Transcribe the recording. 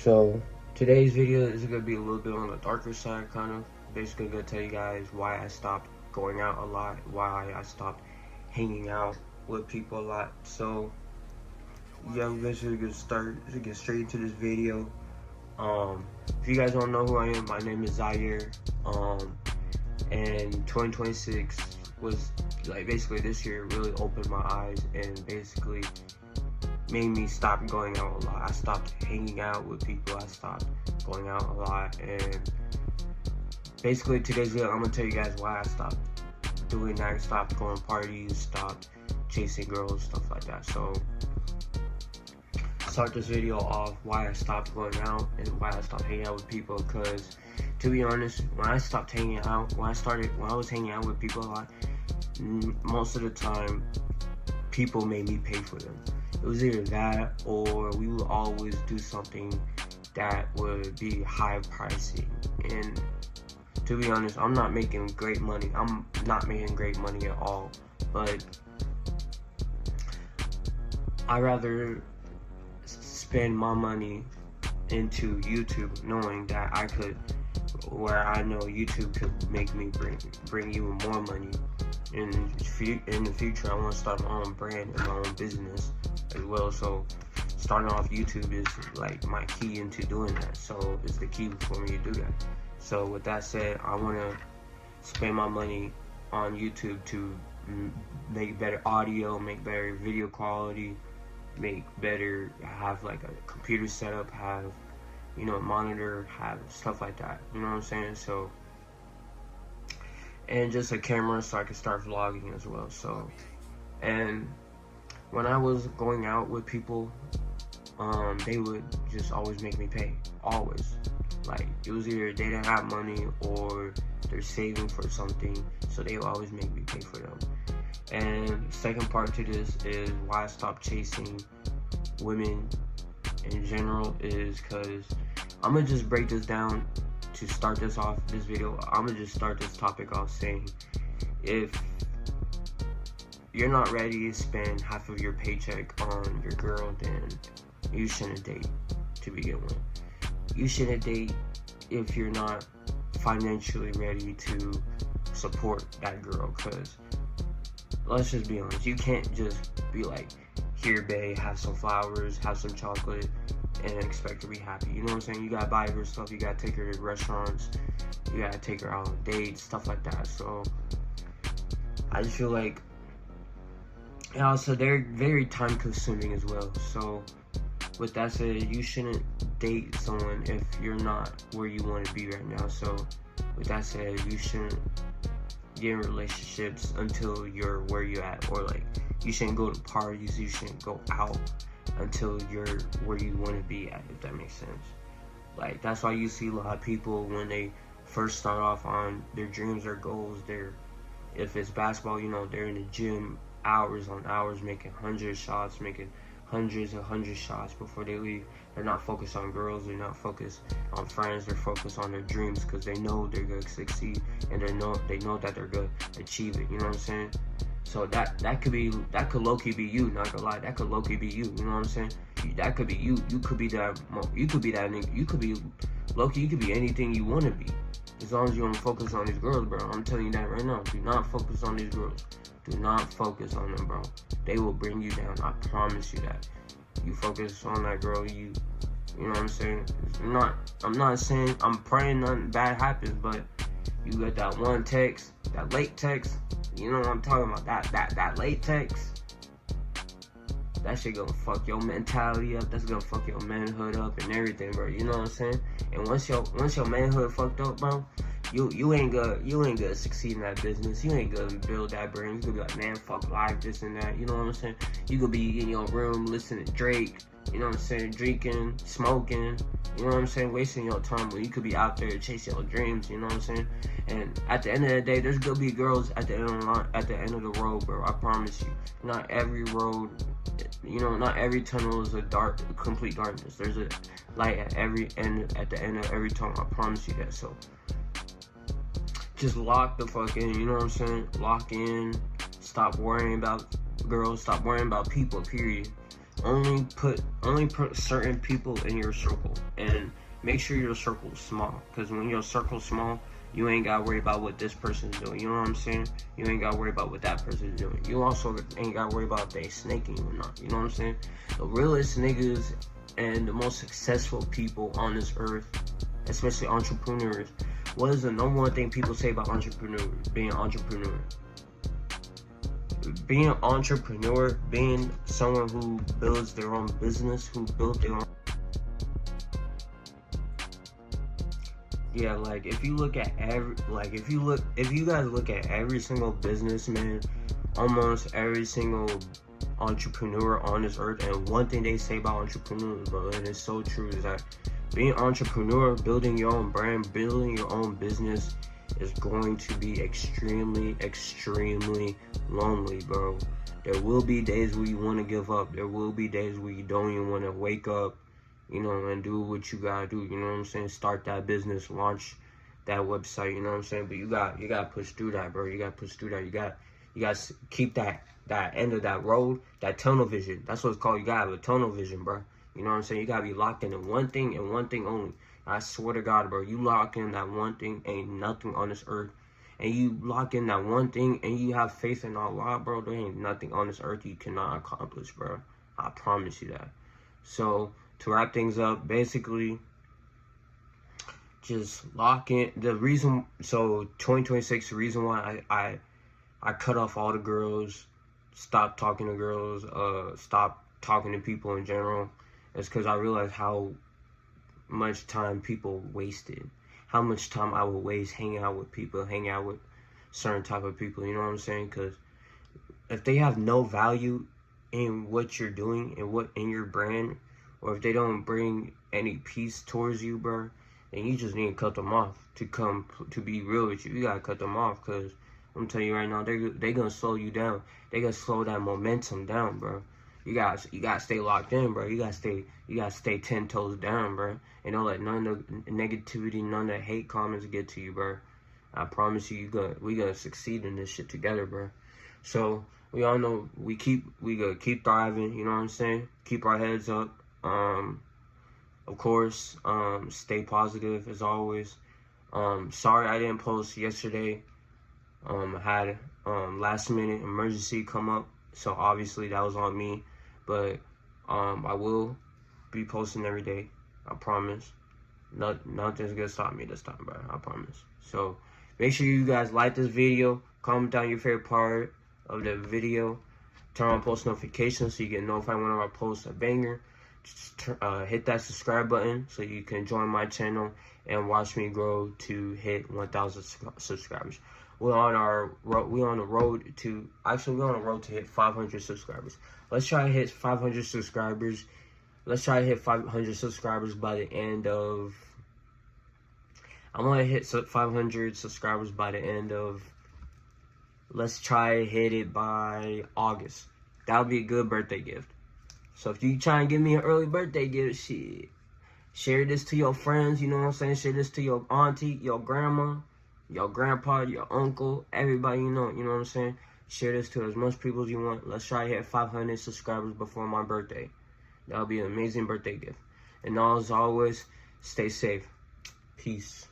So today's video is gonna be a little bit on the darker side, kind of. Basically, gonna tell you guys why I stopped going out a lot, why I stopped hanging out with people a lot. So yeah, we're basically gonna get straight into this video. If you guys don't know who I am, my name is Zaire. And 2026 was like basically this year really opened my eyes and basically made me stop going out a lot. I stopped hanging out with people. I stopped going out a lot, and basically today's video I'm gonna tell you guys why I stopped doing that. I stopped going parties, stopped chasing girls, stuff like that. So start this video off why I stopped going out and why I stopped hanging out with people. Because to be honest, when I stopped hanging out, when I was hanging out with people a lot, most of the time people made me pay for them. It was either that or we would always do something that would be high pricing. And to be honest, I'm not making great money. I'm not making great money at all. But I rather spend my money into YouTube, knowing that I know YouTube could make me bring even more money. In the future, I want to start my own brand and my own business as well. So starting off YouTube is like my key into doing that. So it's the key for me to do that. So with that said, I want to spend my money on YouTube to make better audio, make better video quality, have like a computer setup, have, a monitor, have stuff like that. You know what I'm saying? So, and just a camera so I could start vlogging as well. So, and when I was going out with people, they would just always make me pay. Always. Like, it was either they didn't have money or they're saving for something, so they would always make me pay for them. And second part to this is why I stopped chasing women in general is because I'm gonna just break this down to start this video. I'm gonna just start this topic off saying, if you're not ready to spend half of your paycheck on your girl, then you shouldn't date to begin with. You shouldn't date if you're not financially ready to support that girl, because let's just be honest, you can't just be like, here babe, have some flowers, have some chocolate, and expect her to be happy. You know what I'm saying? You gotta buy her stuff, you gotta take her to restaurants, you gotta take her out on dates, stuff like that. So I just feel like, and also they're very time consuming as well. So with that said, you shouldn't date someone if you're not where you want to be right now. So with that said, you shouldn't get in relationships until you're where you're at, or like, you shouldn't go to parties, you shouldn't go out until you're where you want to be at, if that makes sense. Like, that's why you see a lot of people when they first start off on their dreams or goals, if it's basketball, they're in the gym hours on hours, making hundreds and hundreds of shots before they leave. They're not focused on girls, they're not focused on friends, they're focused on their dreams, because they know they're gonna succeed, and they know that they're gonna achieve it. You know what I'm saying? So that could low-key be you, not gonna lie. That could low-key be you. You know what I'm saying? That could be you. You could be that nigga. You could be low-key. You could be anything you want to be, as long as you don't focus on these girls, bro. I'm telling you that right now. Do not focus on these girls. Do not focus on them, bro. They will bring you down. I promise you that. You focus on that girl, you know what I'm saying? I'm not saying, I'm praying nothing bad happens, but you get that one text, that late text, you know what I'm talking about, that late text, that shit gonna fuck your mentality up, that's gonna fuck your manhood up and everything, bro, you know what I'm saying? And once your manhood fucked up, bro, you ain't gonna succeed in that business. You ain't gonna build that brand. You could be like, man, fuck life, this and that. You know what I'm saying? You could be in your room listening to Drake. You know what I'm saying? Drinking, smoking. You know what I'm saying? Wasting your time when you could be out there chasing your dreams. You know what I'm saying? And at the end of the day, there's gonna be girls at the end of the road, bro. I promise you. Not every road, not every tunnel is complete darkness. There's a light at the end of every tunnel. I promise you that. So just lock the fuck in, you know what I'm saying? Lock in, stop worrying about girls, stop worrying about people, period. only put certain people in your circle, and make sure your circle is small. Because when your circle's small, you ain't gotta worry about what this person's doing. You know what I'm saying? You ain't gotta worry about what that person's doing. You also ain't gotta worry about if they snaking or not. You know what I'm saying? The realest niggas and the most successful people on this earth, especially entrepreneurs, what is the number one thing people say about entrepreneurs? Being an entrepreneur. Being an entrepreneur, being someone who builds their own business, who built their own. Yeah, like if you look at if you guys look at every single businessman, almost every single entrepreneur on this earth, and one thing they say about entrepreneurs, bro, and it's so true, is that being an entrepreneur, building your own brand, building your own business, is going to be extremely, extremely lonely, bro. There will be days where you want to give up. There will be days where you don't even want to wake up, you know, and do what you gotta do. You know what I'm saying? Start that business, launch that website. You know what I'm saying? But you gotta push through that, bro. You gotta push through that. You gotta keep that end of that road, that tunnel vision. That's what it's called. You gotta have a tunnel vision, bro. You know what I'm saying? You gotta be locked into one thing and one thing only. I swear to God, bro, you lock in that one thing, ain't nothing on this earth. And you lock in that one thing and you have faith in Allah, bro, there ain't nothing on this earth you cannot accomplish, bro. I promise you that. So, to wrap things up, basically, just lock in. The reason, so 2026, the reason why I cut off all the girls, stop talking to girls, stop talking to people in general, is because I realized how much time people wasted, how much time I would waste hanging out with people, hanging out with certain type of people, you know what I'm saying? Because if they have no value in what you're doing and what in your brand, or if they don't bring any peace towards you, bro, then you just need to cut them off. To be real with you, you gotta cut them off, because I'm telling you right now, they gonna slow you down. They gonna slow that momentum down, bro. You gotta stay locked in, bro. You gotta stay 10 toes down, bro. And don't let none of the negativity, none of the hate comments get to you, bro. I promise you, we gonna succeed in this shit together, bro. So we all know we gonna keep thriving. You know what I'm saying? Keep our heads up. Of course, stay positive as always. Sorry I didn't post yesterday. I had last minute emergency come up, so obviously that was on me. But I will be posting every day. I promise. Nothing's gonna stop me this time, bro. I promise. So make sure you guys like this video, comment down your favorite part of the video, turn on post notifications so you get notified whenever I post a banger. Just hit that subscribe button so you can join my channel and watch me grow to hit 1,000 subscribers. We're on the road to hit 500 subscribers. Let's try to hit 500 subscribers. Let's try to hit 500 subscribers by the end of. I'm gonna hit 500 subscribers by the end of. Let's try to hit it by August. That would be a good birthday gift. So if you try and give me an early birthday gift, shit, share this to your friends. You know what I'm saying? Share this to your auntie, your grandma, your grandpa, your uncle, everybody you know. You know what I'm saying? Share this to as much people as you want. Let's try to hit 500 subscribers before my birthday. That'll be an amazing birthday gift. And as always, stay safe. Peace.